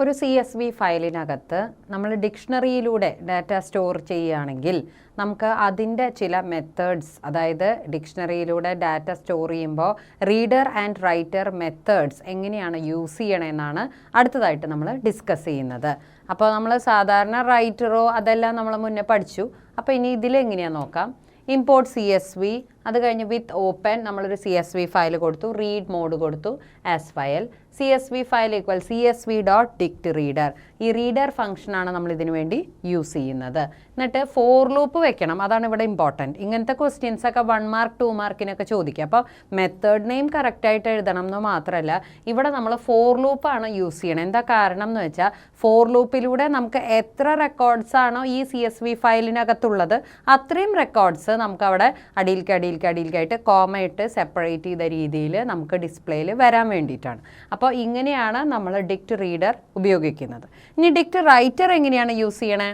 ഒരു CSV ഫയലിനകത്ത് നമ്മൾ ഡിക്ഷണറിയിലൂടെ data store ചെയ്യുകയാണെങ്കിൽ നമുക്ക് അതിൻ്റെ ചില മെത്തേഡ്സ്, അതായത് ഡിക്ഷണറിയിലൂടെ ഡാറ്റ സ്റ്റോർ ചെയ്യുമ്പോൾ റീഡർ ആൻഡ് റൈറ്റർ മെത്തേഡ്സ് എങ്ങനെയാണ് യൂസ് ചെയ്യണമെന്നാണ് അടുത്തതായിട്ട് നമ്മൾ ഡിസ്കസ് ചെയ്യുന്നത്. അപ്പോൾ നമ്മൾ സാധാരണ റൈറ്ററോ അതെല്ലാം നമ്മൾ മുന്നേ പഠിച്ചു. അപ്പോൾ ഇനി ഇതിലെങ്ങനെയാണെന്ന് നോക്കാം. ഇമ്പോർട്ട് CSV, അത് കഴിഞ്ഞ് വിത്ത് ഓപ്പൺ നമ്മളൊരു CSV ഫയൽ കൊടുത്തു, റീഡ് മോഡ് കൊടുത്തു, as file CSV file equal CSV.dict reader. ഈ റീഡർ ഫംഗ്ഷനാണ് നമ്മൾ ഇതിനു വേണ്ടി യൂസ് ചെയ്യുന്നത്. എന്നിട്ട് ഫോർ ലൂപ്പ് വെക്കണം, അതാണ് ഇവിടെ ഇമ്പോർട്ടൻറ്റ്. ഇങ്ങനത്തെ ക്വസ്റ്റ്യൻസ് ഒക്കെ 1 മാർക്ക് 2 മാർക്കിനൊക്കെ ചോദിക്കുക. അപ്പോൾ മെത്തേഡ് നെയിം കറക്റ്റായിട്ട് എഴുതണം എന്ന് മാത്രമല്ല, ഇവിടെ നമ്മൾ ഫോർ ലൂപ്പാണ് യൂസ് ചെയ്യണം. എന്താ കാരണം എന്ന് വെച്ചാൽ ഫോർ ലൂപ്പിലൂടെ നമുക്ക് എത്ര റെക്കോർഡ്സ് ആണോ ഈ CSV ഫയലിനകത്തുള്ളത് അത്രയും റെക്കോർഡ്സ് നമുക്ക് അവിടെ അടിയിൽക്കായിട്ട് കോമയിട്ട് സെപ്പറേറ്റ് ചെയ്ത രീതിയിൽ നമുക്ക് ഡിസ്പ്ലേയിൽ വരാൻ വേണ്ടിയിട്ടാണ്. അപ്പോൾ ഇങ്ങനെയാണ് നമ്മൾ ഡിക്റ്റ് റീഡർ ഉപയോഗിക്കുന്നത്. ഇനി ഡിക്റ്റ് റൈറ്റർ എങ്ങനെയാണ് യൂസ് ചെയ്യണേ?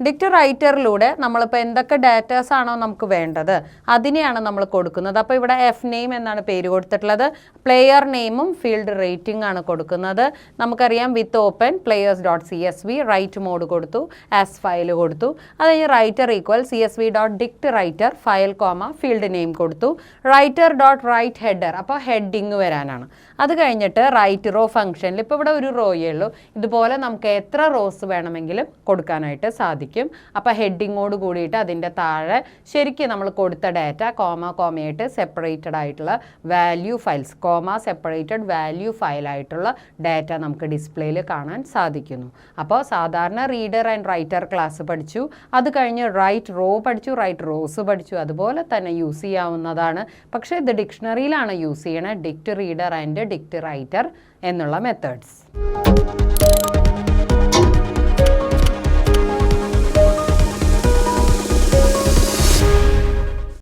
ഡിക്റ്റ് റൈറ്ററിലൂടെ നമ്മളിപ്പോൾ എന്തൊക്കെ ഡാറ്റാസ് ആണോ നമുക്ക് വേണ്ടത് അതിനെയാണ് നമ്മൾ കൊടുക്കുന്നത്. അപ്പോൾ ഇവിടെ എഫ് നെയിം എന്നാണ് പേര് കൊടുത്തിട്ടുള്ളത്. പ്ലെയർ നെയിമും ഫീൽഡ് റേറ്റിംഗ് ആണ് കൊടുക്കുന്നത്. നമുക്കറിയാം with open players.csv, write mode കൊടുത്തു, ആസ് ഫയൽ കൊടുത്തു. അത് കഴിഞ്ഞ് writer equal CSV.dict writer file comma field name കൊടുത്തു, writer.write header, അപ്പോൾ ഹെഡിങ് വരാനാണ്. അത് കഴിഞ്ഞിട്ട് റൈറ്റ് റോ ഫംഗ്ഷനിൽ ഇപ്പോൾ ഇവിടെ ഒരു റോയേ ഉള്ളൂ, ഇതുപോലെ നമുക്ക് എത്ര റോസ് വേണമെങ്കിലും കൊടുക്കാനായിട്ട് സാധിക്കും. അപ്പോൾ ഹെഡിങ്ങോട് കൂടിയിട്ട് അതിൻ്റെ താഴെ ശരിക്കും നമ്മൾ കൊടുത്ത ഡാറ്റ കോമയായിട്ട് സെപ്പറേറ്റഡ് ആയിട്ടുള്ള വാല്യൂ ഫയൽസ്, സെപ്പറേറ്റഡ് വാല്യൂ ഫയലായിട്ടുള്ള ഡാറ്റ നമുക്ക് ഡിസ്പ്ലേയിൽ കാണാൻ സാധിക്കുന്നു. അപ്പോൾ സാധാരണ റീഡർ ആൻഡ് റൈറ്റർ ക്ലാസ് പഠിച്ചു, അത് കഴിഞ്ഞ് റൈറ്റ് റോ പഠിച്ചു, റൈറ്റ് റോസ് പഠിച്ചു. അതുപോലെ തന്നെ യൂസ് ചെയ്യാവുന്നതാണ്. പക്ഷേ ഇത് ഡിക്ഷണറിയിലാണ് യൂസ് ചെയ്യണത്, dict reader and dict writer എന്നുള്ള മെത്തേഡ്സ്.